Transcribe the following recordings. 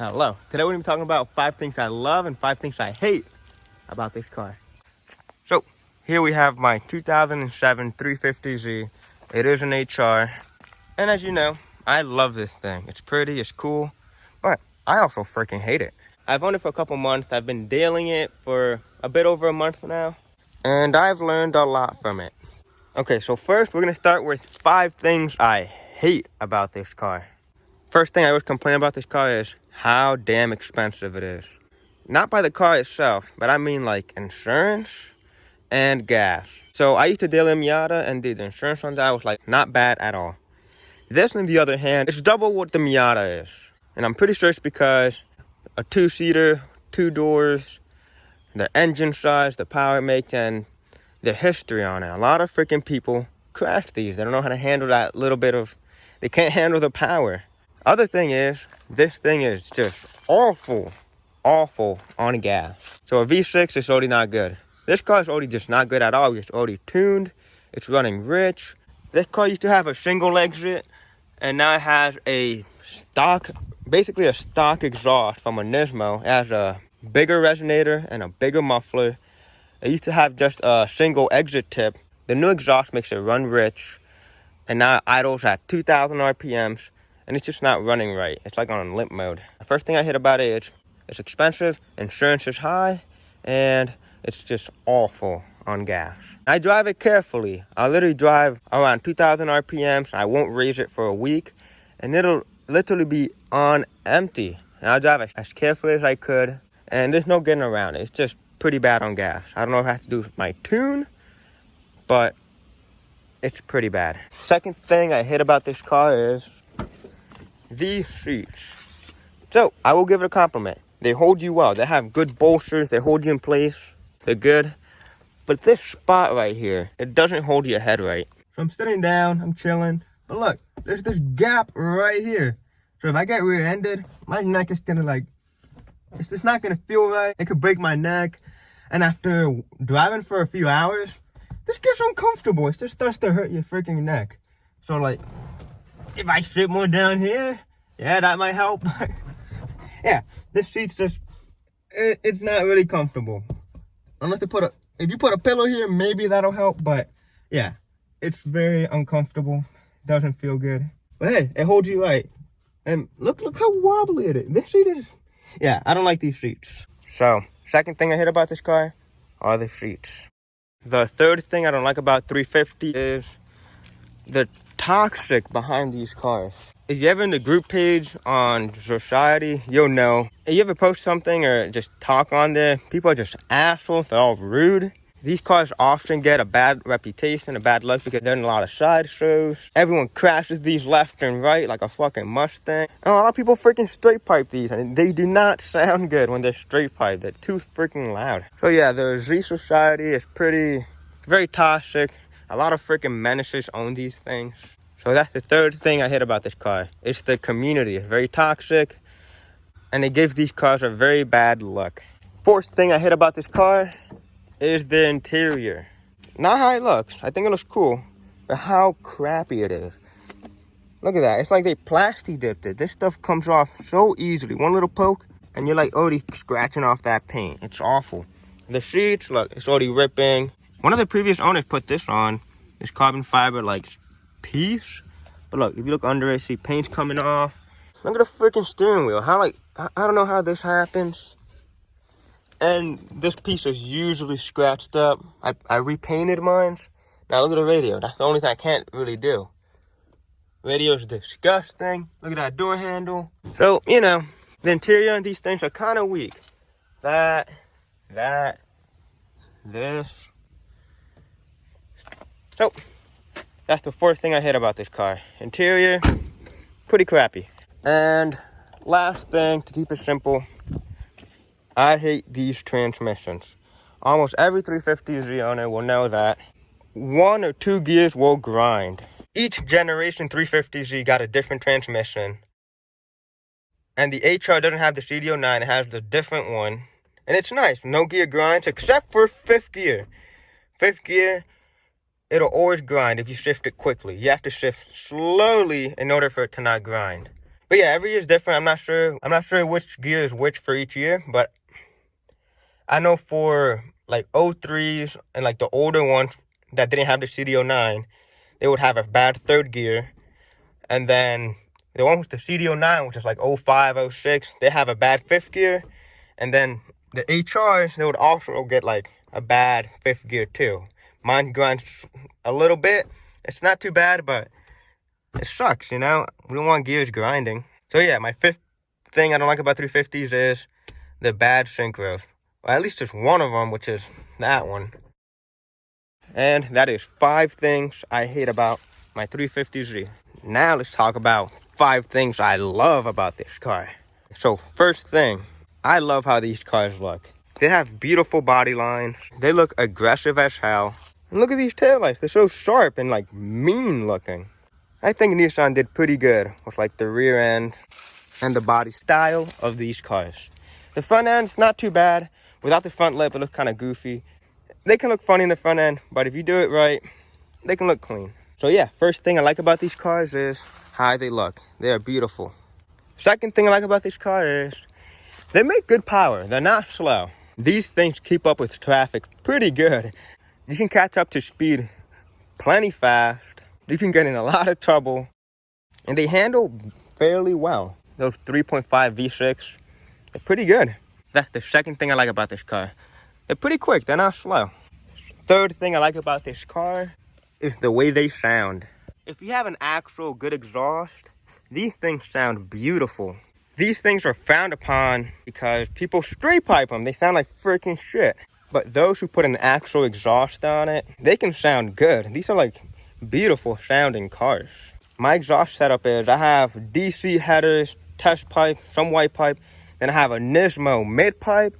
Hello. Today we're going to be talking about 5 things I love and 5 things I hate about this car. So, here we have my 2007 350Z. It is an HR. And as you know, I love this thing. It's pretty, it's cool, but I also freaking hate it. I've owned it for a couple months. I've been dealing it for a bit over a month now. And I've learned a lot from it. Okay, so first we're going to start with 5 things I hate about this car. First thing I always complain about this car is how damn expensive it is. Not by the car itself, but I mean like insurance and gas. So I used to deal in Miata, and the insurance on that was like not bad at all. This, on the other hand, it's double what the Miata is. And I'm pretty sure it's because a 2-seater, 2 doors, the engine size, the power it makes, and the history on it. A lot of freaking people crash these. They don't know how to handle that little bit of, they can't handle the power. Other thing is, this thing is just awful on gas. So a V6 is already not good. This car is already just not good at all. It's already tuned. It's running rich. This car used to have a single exit, and now it has a stock, basically a stock exhaust from a Nismo. It has a bigger resonator and a bigger muffler. It used to have just a single exit tip. The new exhaust makes it run rich, and now it idles at 2,000 RPMs. And it's just not running right. It's like on limp mode. The first thing I hate about it is it's expensive, insurance is high, and it's just awful on gas. I drive it carefully. I literally drive around 2,000 RPMs. I won't raise it for a week, and it'll literally be on empty. And I drive it as carefully as I could, and there's no getting around it. It's just pretty bad on gas. I don't know if it has to do with my tune, but it's pretty bad. Second thing I hate about this car is these seats. So I will give it a compliment. They hold you well. They have good bolsters. They hold you in place. They're good. But this spot right here, it doesn't hold your head right. So I'm sitting down, I'm chilling. But look, there's this gap right here. So if I get rear-ended, my neck is gonna it's just not gonna feel right. It could break my neck. And after driving for a few hours, this gets uncomfortable. It just starts to hurt your freaking neck. So like, if I sit more down here, yeah, that might help. Yeah, this seat's just, it's not really comfortable. Unless if you put a pillow here, maybe that'll help. But yeah, it's very uncomfortable. Doesn't feel good. But hey, it holds you right. And look how wobbly it is. This seat is, yeah, I don't like these seats. So, second thing I hate about this car are the seats. The third thing I don't like about 350 is the toxic behind these cars. If you're ever in the group page on Society, you'll know. If you ever post something or just talk on there, people are just assholes. They're all rude. These cars often get a bad reputation, a bad luck, because they're in a lot of side shows. Everyone crashes these left and right like a fucking Mustang. And a lot of people freaking straight pipe these, and they do not sound good when they're straight piped. They're too freaking loud. So yeah, the Z Society is very toxic. A lot of freaking menaces own these things. So that's the third thing I hate about this car. It's the community. It's very toxic, and it gives these cars a very bad look. Fourth thing I hate about this car is the interior. Not how it looks. I think it looks cool, but how crappy it is. Look at that. It's like they plastic dipped it. This stuff comes off so easily. One little poke, and you're like already scratching off that paint. It's awful. The seats, look, it's already ripping. One of the previous owners put this on, this carbon fiber like piece. But look, if you look under it, see paint's coming off. Look at the freaking steering wheel. I don't know how this happens. And this piece is usually scratched up. I repainted mine. Now look at the radio. That's the only thing I can't really do. Radio's disgusting. Look at that door handle. So, you know, the interior on these things are kind of weak. This. So, that's the fourth thing I hate about this car. Interior, pretty crappy. And last thing, to keep it simple, I hate these transmissions. Almost every 350Z owner will know that 1 or 2 gears will grind. Each generation 350Z got a different transmission. And the HR doesn't have the CD09, it has the different one. And it's nice, no gear grinds, except for 5th gear. 5th gear, it'll always grind if you shift it quickly. You have to shift slowly in order for it to not grind. But yeah, every year is different. I'm not sure which gear is which for each year, but I know for like '03s and like the older ones that didn't have the CD09, they would have a bad third gear. And then the one with the CD09, which is like '05, '06, they have a bad fifth gear. And then the HRs, they would also get like a bad fifth gear too. Mine grinds a little bit. It's not too bad, but it sucks, you know? We don't want gears grinding. So yeah, my fifth thing I don't like about 350s is the bad synchros. Well, at least just one of them, which is that one. And that is 5 things I hate about my 350Z. Now let's talk about 5 things I love about this car. So first thing, I love how these cars look. They have beautiful body lines. They look aggressive as hell. And look at these taillights. They're so sharp and like mean looking. I think Nissan did pretty good with like the rear end and the body style of these cars. The front end's not too bad. Without the front lip, it looks kind of goofy. They can look funny in the front end, but if you do it right, they can look clean. So yeah, first thing I like about these cars is how they look. They are beautiful. Second thing I like about this car is they make good power. They're not slow. These things keep up with traffic pretty good. You can catch up to speed plenty fast. You can get in a lot of trouble. And they handle fairly well. Those 3.5 V6, they're pretty good. That's the second thing I like about this car. They're pretty quick, they're not slow. Third thing I like about this car is the way they sound. If you have an actual good exhaust, these things sound beautiful. These things are frowned upon because people straight pipe them. They sound like freaking shit. But those who put an actual exhaust on it, they can sound good. These are like beautiful sounding cars. My exhaust setup is I have DC headers, test pipe, some white pipe, then I have a Nismo mid pipe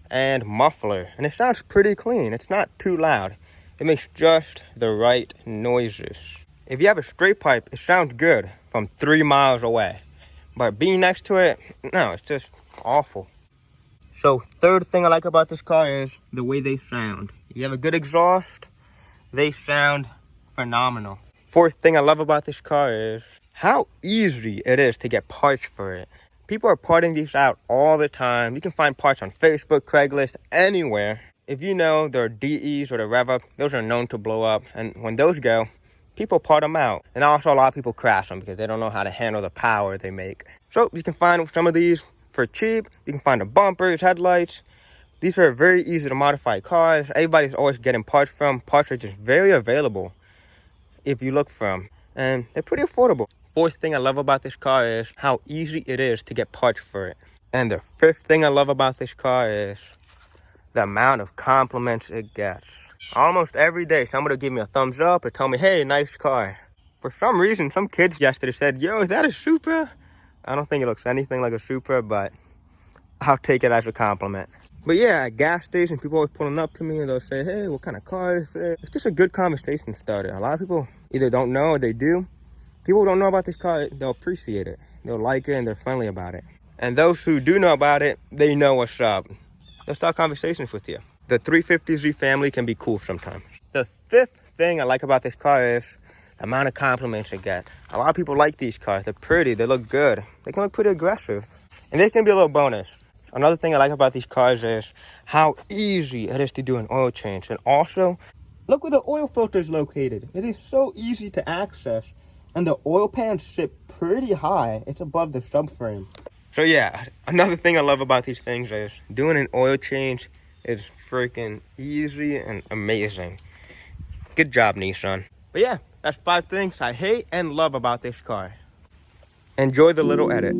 and muffler. And it sounds pretty clean. It's not too loud. It makes just the right noises. If you have a straight pipe, it sounds good from 3 miles away. But being next to it, no, it's just awful. So third thing I like about this car is the way they sound. If you have a good exhaust, they sound phenomenal. Fourth thing I love about this car is how easy it is to get parts for it. People are parting these out all the time. You can find parts on Facebook, Craigslist, anywhere. If you know their DEs or the rev up, those are known to blow up. And when those go, people part them out. And also a lot of people crash them because they don't know how to handle the power they make. So you can find some of these for cheap. You can find the bumpers, headlights. These are very easy to modify cars. Everybody's always getting parts from. Parts are just very available if you look for them. And they're pretty affordable. Fourth thing I love about this car is how easy it is to get parts for it. And the fifth thing I love about this car is the amount of compliments it gets. Almost every day, somebody will give me a thumbs up or tell me, hey, nice car. For some reason, some kids yesterday said, yo, is that a Supra? I don't think it looks anything like a Supra, but I'll take it as a compliment. But yeah, at gas stations, people always pulling up to me and they'll say, hey, what kind of car is this? It's just a good conversation starter. A lot of people either don't know or they do. People who don't know about this car, they'll appreciate it. They'll like it and they're friendly about it. And those who do know about it, they know what's up. They'll start conversations with you. The 350Z family can be cool sometimes. The fifth thing I like about this car is the amount of compliments it gets. A lot of people like these cars. They're pretty, they look good. They can look pretty aggressive. And this can be a little bonus. Another thing I like about these cars is how easy it is to do an oil change. And also, look where the oil filter is located. It is so easy to access. And the oil pans sit pretty high. It's above the subframe. So yeah, another thing I love about these things is doing an oil change is freaking easy and amazing. Good job, Nissan. But yeah, that's 5 things I hate and love about this car. Enjoy the little edit.